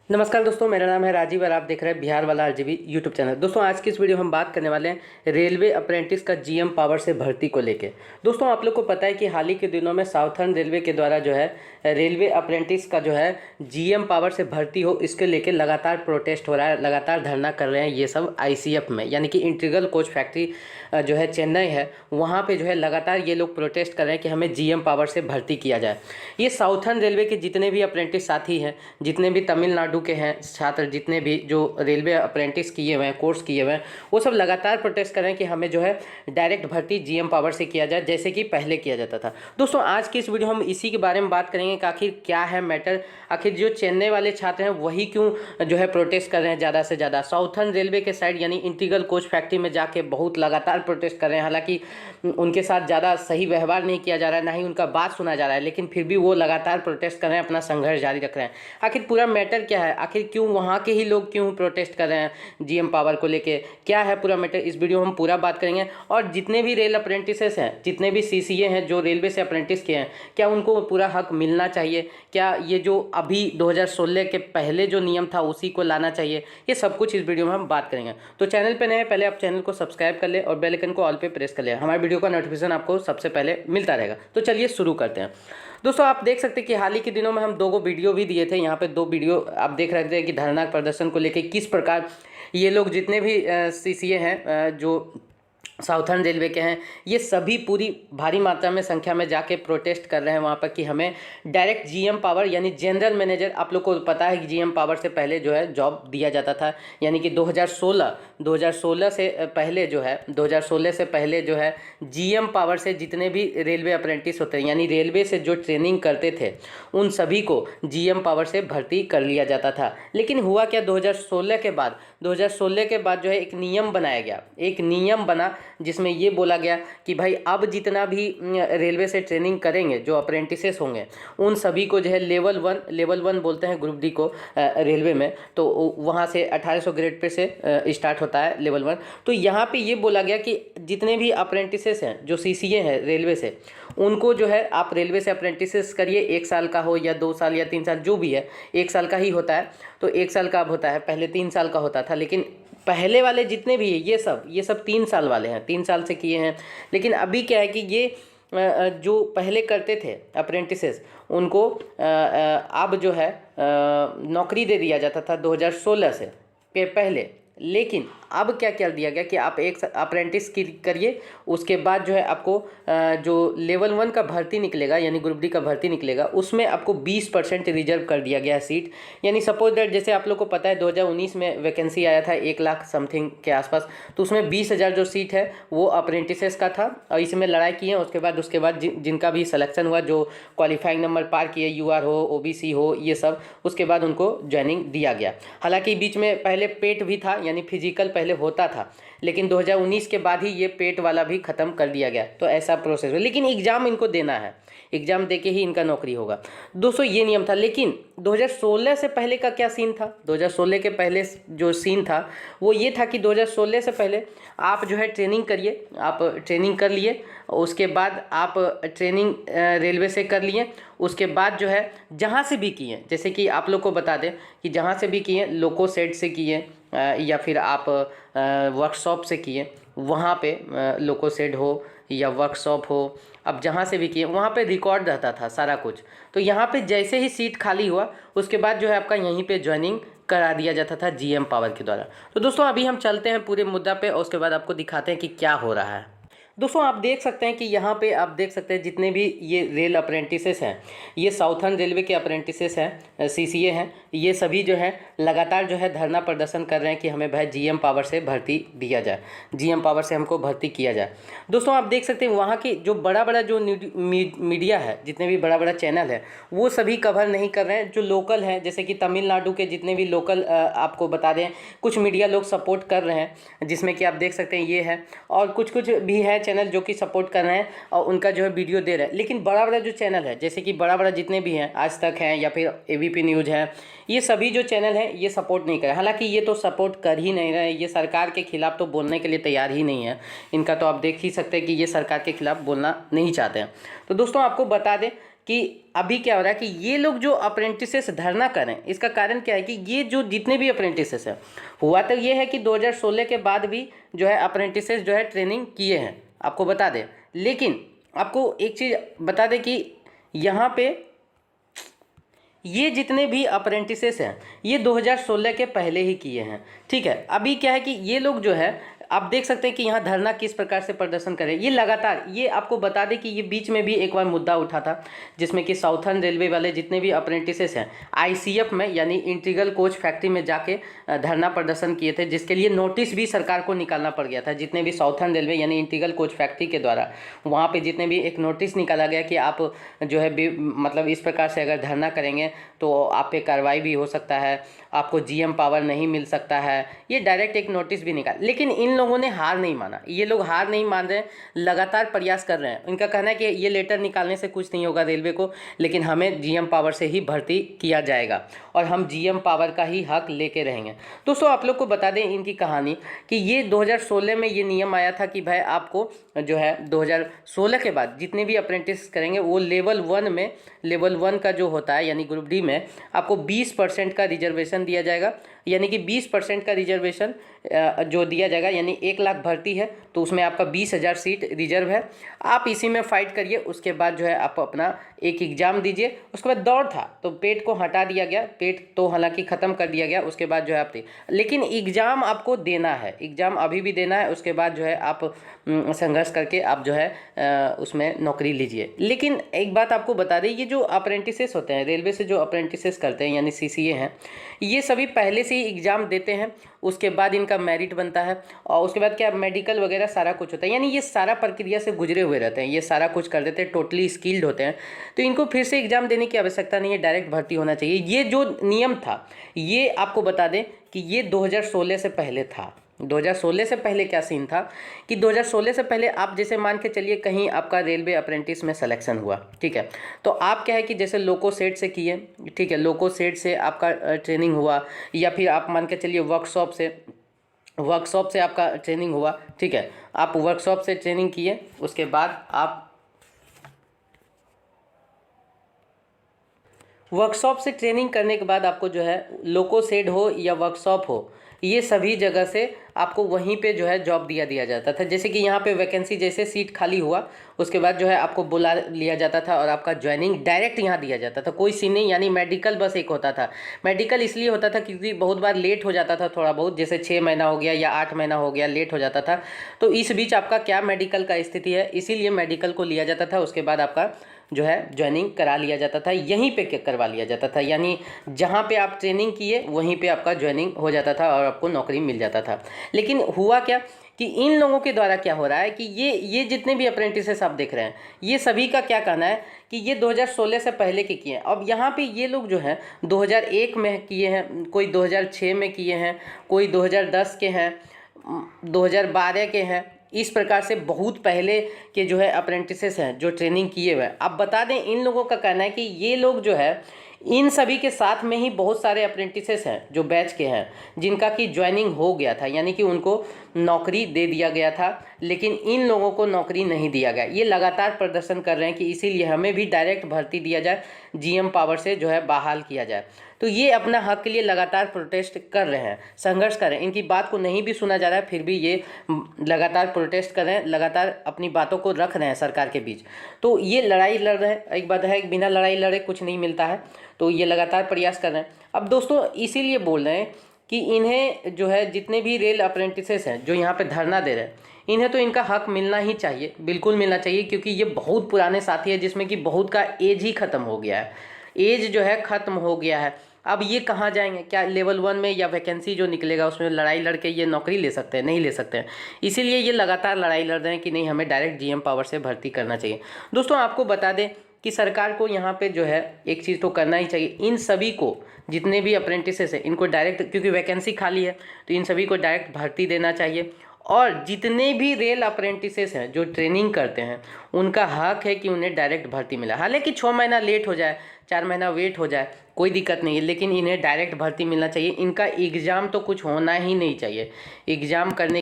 नमस्कार दोस्तों, मेरा नाम है राजीव और आप देख रहे हैं बिहार वाला आरजीबी यूट्यूब चैनल। दोस्तों आज की इस वीडियो हम बात करने वाले हैं रेलवे अप्रेंटिस का जीएम पावर से भर्ती को लेके। दोस्तों आप लोग को पता है कि हाल ही के दिनों में साउथर्न रेलवे के द्वारा जो है रेलवे अप्रेंटिस का जो है जीएम पावर से भर्ती हो, इसके लेके लगातार प्रोटेस्ट हो रहा है, लगातार धरना कर रहे हैं ये सब आईसीएफ में, यानी कि इंटीग्रल कोच फैक्ट्री जो है चेन्नई है, वहाँ पे जो है लगातार ये लोग प्रोटेस्ट कर रहे हैं कि हमें जीएम पावर से भर्ती किया जाए। ये साउथर्न रेलवे के जितने भी अप्रेंटिस साथी हैं, जितने भी तमिलनाडु के हैं छात्र, जितने भी जो रेलवे अप्रेंटिस किए हुए हैं, कोर्स किए हुए हैं, वो सब लगातार प्रोटेस्ट कर रहे हैं कि हमें जो है डायरेक्ट भर्ती जीएम पावर से किया जाए, जैसे कि पहले किया जाता था। दोस्तों आज की इस वीडियो हम इसी के बारे में बात करेंगे कि आखिर क्या है मैटर, आखिर जो चेन्नई वाले छात्र हैं वही क्यों जो है प्रोटेस्ट कर रहे हैं ज़्यादा से ज़्यादा। साउथर्न रेलवे के साइड यानी इंटीग्रल कोच फैक्ट्री में जाके बहुत लगातार प्रोटेस्ट कर रहे हैं, हालांकि उनके साथ ज़्यादा सही व्यवहार नहीं किया जा रहा है, ना ही उनका बात सुना जा रहा है, लेकिन फिर भी वो लगातार प्रोटेस्ट कर रहे हैं, अपना संघर्ष जारी रख रहे हैं। आखिर पूरा मैटर क्या है, आखिर क्यों वहाँ के ही लोग क्यों प्रोटेस्ट कर रहे हैं जीएम पावर को लेके, क्या है पूरा मैटर, इस वीडियो हम पूरा बात करेंगे। और जितने भी रेल अप्रेंटिसेस हैं, जितने भी सीसीए हैं जो रेलवे से अप्रेंटिस किए हैं, क्या उनको पूरा हक मिलना चाहिए, क्या ये जो अभी 2016 के पहले जो नियम था उसी को लाना चाहिए, ये सब कुछ इस वीडियो में हम बात करेंगे। तो चैनल पे नए, पहले आप चैनल को सब्सक्राइब कर ले और बेल आइकन को ऑल पे प्रेस कर ले, हमारे वीडियो का नोटिफिकेशन आपको सबसे पहले मिलता रहेगा। तो चलिए शुरू करते हैं। दोस्तों आप देख सकते हैं कि हाल ही के दिनों में हम दो वीडियो भी दिए थे, यहाँ पे दो वीडियो आप देख रहे थे कि धरना प्रदर्शन को लेके किस प्रकार ये लोग जितने भी सीसीए हैं जो साउथर्न रेलवे के हैं, ये सभी पूरी भारी मात्रा में संख्या में जाके प्रोटेस्ट कर रहे हैं वहाँ पर कि हमें डायरेक्ट जीएम पावर यानी जनरल मैनेजर, आप लोग को पता है कि जीएम पावर से पहले जो है जॉब दिया जाता था, यानी कि 2016 से पहले जो है 2016 से पहले जो है जीएम पावर से जितने भी रेलवे अप्रेंटिस होते हैं, यानी रेलवे से जो ट्रेनिंग करते थे, उन सभी को जीएम पावर से भर्ती कर लिया जाता था। लेकिन हुआ क्या, 2016 के बाद जो है एक नियम बनाया गया, एक नियम बना जिसमें ये बोला गया कि भाई अब जितना भी रेलवे से ट्रेनिंग करेंगे जो अप्रेंटिसेस होंगे, उन सभी को जो है लेवल वन बोलते हैं ग्रुप डी को रेलवे में, तो वहाँ से 1800 ग्रेड पे से स्टार्ट होता है लेवल 1। तो यहाँ पे ये बोला गया कि जितने भी अप्रेंटिसेस हैं जो सीसीए हैं रेलवे से, उनको जो है आप रेलवे से अप्रेंटिसेस करिए, 1 साल का हो या 2 साल या 3 साल, जो भी है 1 साल का ही होता है, तो 1 साल का अब होता है, पहले 3 साल का होता था। लेकिन पहले वाले जितने भी है ये सब 3 साल वाले हैं, 3 साल से किए हैं। लेकिन अभी क्या है कि ये जो पहले करते थे अप्रेंटिसेस, उनको अब जो है नौकरी दे दिया जाता था 2016 से के पहले। लेकिन अब क्या कर दिया गया कि आप एक अप्रेंटिस की करिए, उसके बाद जो है आपको जो लेवल 1 का भर्ती निकलेगा यानी ग्रुप डी का भर्ती निकलेगा, उसमें आपको 20% रिजर्व कर दिया गया है सीट। यानी सपोज दैट जैसे आप लोग को पता है 2019 में वैकेंसी आया था 1 लाख समथिंग के आसपास, तो उसमें 20,000 जो सीट है वो अप्रेंटिसेस का था, और इसमें लड़ाई किए। उसके बाद जिनका भी सिलेक्शन हुआ, जो क्वालिफाइंग नंबर पार किए, यूआर हो, ओबीसी हो, ये सब, उसके बाद उनको ज्वाइनिंग दिया गया। हालांकि बीच में पहले पेट भी था, यानी फिजिकल पहले होता था, लेकिन 2019 के बाद ही ये पेट वाला भी ख़त्म कर दिया गया। तो ऐसा प्रोसेस है, लेकिन एग्ज़ाम इनको देना है, एग्ज़ाम देके ही इनका नौकरी होगा। दोस्तों ये नियम था। लेकिन 2016 से पहले का क्या सीन था, 2016 के पहले जो सीन था वो ये था कि 2016 से पहले आप जो है ट्रेनिंग करिए, आप ट्रेनिंग कर लिए, उसके बाद आप ट्रेनिंग रेलवे से कर लिए, उसके बाद जो है जहाँ से भी किए, जैसे कि आप लोग को बता दें कि जहाँ से भी किए, लोको सेट से किए या फिर आप वर्कशॉप से किए, वहाँ पे लोको सेट हो या वर्कशॉप हो, अब जहाँ से भी किए वहाँ पे रिकॉर्ड रहता था सारा कुछ। तो यहाँ पे जैसे ही सीट खाली हुआ, उसके बाद जो है आपका यहीं पे ज्वाइनिंग करा दिया जाता था जीएम पावर के द्वारा। तो दोस्तों अभी हम चलते हैं पूरे मुद्दा पे और उसके बाद आपको दिखाते हैं कि क्या हो रहा है। दोस्तों आप देख सकते हैं कि यहाँ पे आप देख सकते हैं जितने भी ये रेल अप्रेंटिसेस हैं, ये साउथर्न रेलवे के अप्रेंटिसेस हैं, सीसीए हैं, ये सभी जो है लगातार जो है धरना प्रदर्शन कर रहे हैं कि हमें भाई जीएम पावर से भर्ती दिया जाए, जीएम पावर से हमको भर्ती किया जाए। दोस्तों आप देख सकते हैं वहाँ की जो बड़ा जो मीडिया है, जितने भी बड़ा चैनल है, वो सभी कवर नहीं कर रहे हैं। जो लोकल हैं, जैसे कि तमिलनाडु के जितने भी लोकल आपको बता दें, कुछ मीडिया लोग सपोर्ट कर रहे हैं, जिसमें कि आप देख सकते हैं ये है, और कुछ भी है चैनल जो कि सपोर्ट कर रहे हैं और उनका जो है वीडियो दे रहे हैं। लेकिन बड़ा जो चैनल है, जैसे कि बड़ा जितने भी हैं, आज तक हैं या फिर एबीपी न्यूज़ है, ये सभी जो चैनल हैं ये सपोर्ट नहीं कर रहे। हालांकि ये तो सपोर्ट कर ही नहीं रहे, ये सरकार के खिलाफ तो बोलने के लिए तैयार ही नहीं है। इनका तो आप देख ही सकते हैं कि ये सरकार के खिलाफ बोलना नहीं चाहते हैं। तो दोस्तों आपको बता दें कि अभी क्या हो रहा है कि ये लोग जो अप्रेंटिसेस धरना करें, इसका कारण क्या है कि ये जो जितने भी अप्रेंटिसेस हैं, हुआ तो ये है कि 2016 के बाद भी जो है अप्रेंटिसेस जो है ट्रेनिंग किए हैं, आपको बता दें। लेकिन आपको एक चीज़ बता दें कि यहाँ पे ये जितने भी अप्रेंटिसेस हैं ये 2016 के पहले ही किए हैं, ठीक है। अभी क्या है कि ये लोग जो है आप देख सकते हैं कि यहाँ धरना किस प्रकार से प्रदर्शन करें। ये लगातार, ये आपको बता दें कि ये बीच में भी एक बार मुद्दा उठा था जिसमें कि साउथर्न रेलवे वाले जितने भी अप्रेंटिसेस हैं आईसीएफ में यानी इंटीग्रल कोच फैक्ट्री में जाके धरना प्रदर्शन किए थे, जिसके लिए नोटिस भी सरकार को निकालना पड़ गया था। जितने भी साउथर्न रेलवे यानी इंटीग्रल कोच फैक्ट्री के द्वारा वहाँ पर जितने भी एक नोटिस निकाला गया कि आप जो है मतलब इस प्रकार से अगर धरना करेंगे तो आप पे कार्रवाई भी हो सकता है, आपको जीएम पावर नहीं मिल सकता है, ये डायरेक्ट एक नोटिस भी निकाल। लेकिन इन लोगों ने हार नहीं माना, ये लोग हार नहीं मान रहे हैं, लगातार प्रयास कर रहे हैं। इनका कहना है कि ये लेटर निकालने से कुछ नहीं होगा रेलवे को, लेकिन हमें जीएम पावर से ही भर्ती किया जाएगा और हम जीएम पावर का ही हक लेके रहेंगे। दोस्तों आप लोग को बता दें इनकी कहानी कि ये 2016 में ये नियम आया था कि भाई आपको जो है 2016 के बाद जितने भी अप्रेंटिस करेंगे वो लेवल 1 में, लेवल 1 का जो होता है यानी ग्रुप डी में आपको 20% का रिजर्वेशन दिया जाएगा। यानी कि 20% का रिजर्वेशन जो दिया जाएगा, यानी 1 लाख भर्ती है तो उसमें आपका 20,000 सीट रिजर्व है। आप इसी में फाइट करिए, उसके बाद जो है आप अपना एक एग्ज़ाम दीजिए। उसके बाद दौड़ था तो पेट को हटा दिया गया, पेट तो हालांकि ख़त्म कर दिया गया, उसके बाद जो है आप लेकिन एग्ज़ाम आपको देना है, एग्ज़ाम अभी भी देना है। उसके बाद जो है आप संघर्ष करके आप जो है उसमें नौकरी लीजिए। लेकिन एक बात आपको बता दें, ये जो अप्रेंटिसेस होते हैं रेलवे से जो अप्रेंटिसेस करते हैं यानी सीसीए हैं, ये सभी पहले से ही एग्ज़ाम देते हैं, उसके बाद इनका मेरिट बनता है और उसके बाद क्या मेडिकल वगैरह सारा कुछ होता है। यानी ये सारा प्रक्रिया से गुजरे हुए रहते हैं, ये सारा कुछ कर देते हैं, टोटली स्किल्ड होते हैं। तो इनको फिर से एग्ज़ाम देने की आवश्यकता नहीं है, डायरेक्ट भर्ती होना चाहिए। ये जो नियम था ये आपको बता दें कि ये 2016 से पहले था। 2016 से पहले क्या सीन था कि 2016 से पहले आप जैसे मान के चलिए कहीं आपका रेलवे अप्रेंटिस में सिलेक्शन हुआ, ठीक है, तो आप क्या है कि जैसे लोको सेट से किए, ठीक है, लोको सेट से आपका ट्रेनिंग हुआ, या फिर आप मान के चलिए वर्कशॉप से आपका ट्रेनिंग हुआ, ठीक है, आप वर्कशॉप से ट्रेनिंग किए, उसके बाद आप वर्कशॉप से ट्रेनिंग करने के बाद आपको जो है लोको सेड हो या वर्कशॉप हो, ये सभी जगह से आपको वहीं पे जो है जॉब दिया जाता था। जैसे कि यहाँ पे वैकेंसी जैसे सीट खाली हुआ उसके बाद जो है आपको बुला लिया जाता था और आपका ज्वाइनिंग डायरेक्ट यहाँ दिया जाता था, कोई सीन नहीं। यानी मेडिकल बस एक होता था। मेडिकल इसलिए होता था क्योंकि बहुत बार लेट हो जाता था, थोड़ा बहुत, जैसे 6 महीना हो गया या 8 महीना हो गया लेट हो जाता था, तो इस बीच आपका क्या मेडिकल का स्थिति है, इसीलिए मेडिकल को लिया जाता था। उसके बाद आपका जो है ज्वाइनिंग करा लिया जाता था, यहीं पे करवा लिया जाता था, यानी जहाँ पे आप ट्रेनिंग किए वहीं पे आपका ज्वाइनिंग हो जाता था और आपको नौकरी मिल जाता था। लेकिन हुआ क्या कि इन लोगों के द्वारा क्या हो रहा है कि ये जितने भी अप्रेंटिसेस आप देख रहे हैं ये सभी का क्या कहना है कि ये 2016 से पहले के किए हैं। अब यहाँ पे ये लोग जो हैं 2001 में किए हैं, कोई 2006 में किए हैं, कोई 2010 के हैं, 2012 के हैं, इस प्रकार से बहुत पहले के जो है अप्रेंटिसेस हैं जो ट्रेनिंग किए हुए हैं। अब बता दें इन लोगों का कहना है कि ये लोग जो है इन सभी के साथ में ही बहुत सारे अप्रेंटिसेस हैं जो बैच के हैं जिनका कि ज्वाइनिंग हो गया था, यानी कि उनको नौकरी दे दिया गया था, लेकिन इन लोगों को नौकरी नहीं दिया गया। ये लगातार प्रदर्शन कर रहे हैं कि इसीलिए हमें भी डायरेक्ट भर्ती दिया जाए, जीएम पावर से जो है बहाल किया जाए। तो ये अपना हक के लिए लगातार प्रोटेस्ट कर रहे हैं, संघर्ष कर रहे हैं। इनकी बात को नहीं भी सुना जा रहा है फिर भी ये लगातार प्रोटेस्ट कर रहे हैं, लगातार अपनी बातों को रख रहे हैं सरकार के बीच। तो ये लड़ाई लड़ रहे हैं, एक बात है बिना लड़ाई लड़े कुछ नहीं मिलता है, तो ये लगातार प्रयास कर रहे हैं। अब दोस्तों इसीलिए बोल रहे हैं कि इन्हें जो है जितने भी रेल अप्रेंटिसेस हैं जो यहाँ पे धरना दे रहे हैं इन्हें तो इनका हक मिलना ही चाहिए, बिल्कुल मिलना चाहिए, क्योंकि ये बहुत पुराने साथी है जिसमें कि बहुत का एज ही ख़त्म हो गया है, एज जो है ख़त्म हो गया है। अब ये कहाँ जाएंगे, क्या लेवल 1 में या वैकेंसी जो निकलेगा उसमें लड़ाई लड़के ये नौकरी ले सकते हैं, नहीं ले सकते हैं। इसीलिए ये लगातार लड़ाई लड़ रहे हैं कि नहीं हमें डायरेक्ट जीएम पावर से भर्ती करना चाहिए। दोस्तों आपको बता दें कि सरकार को यहाँ पे जो है एक चीज़ तो करना ही चाहिए, इन सभी को जितने भी अप्रेंटिसेस हैं इनको डायरेक्ट, क्योंकि वैकेंसी खाली है तो इन सभी को डायरेक्ट भर्ती देना चाहिए। और जितने भी रेल अप्रेंटिसेस हैं जो ट्रेनिंग करते हैं उनका हक है कि उन्हें डायरेक्ट भर्ती मिला। हालांकि 6 महीना लेट हो जाए, 4 महीना वेट हो जाए, कोई दिक्कत नहीं है, लेकिन इन्हें डायरेक्ट भर्ती मिलना चाहिए। इनका एग्ज़ाम तो कुछ होना ही नहीं चाहिए, एग्ज़ाम करने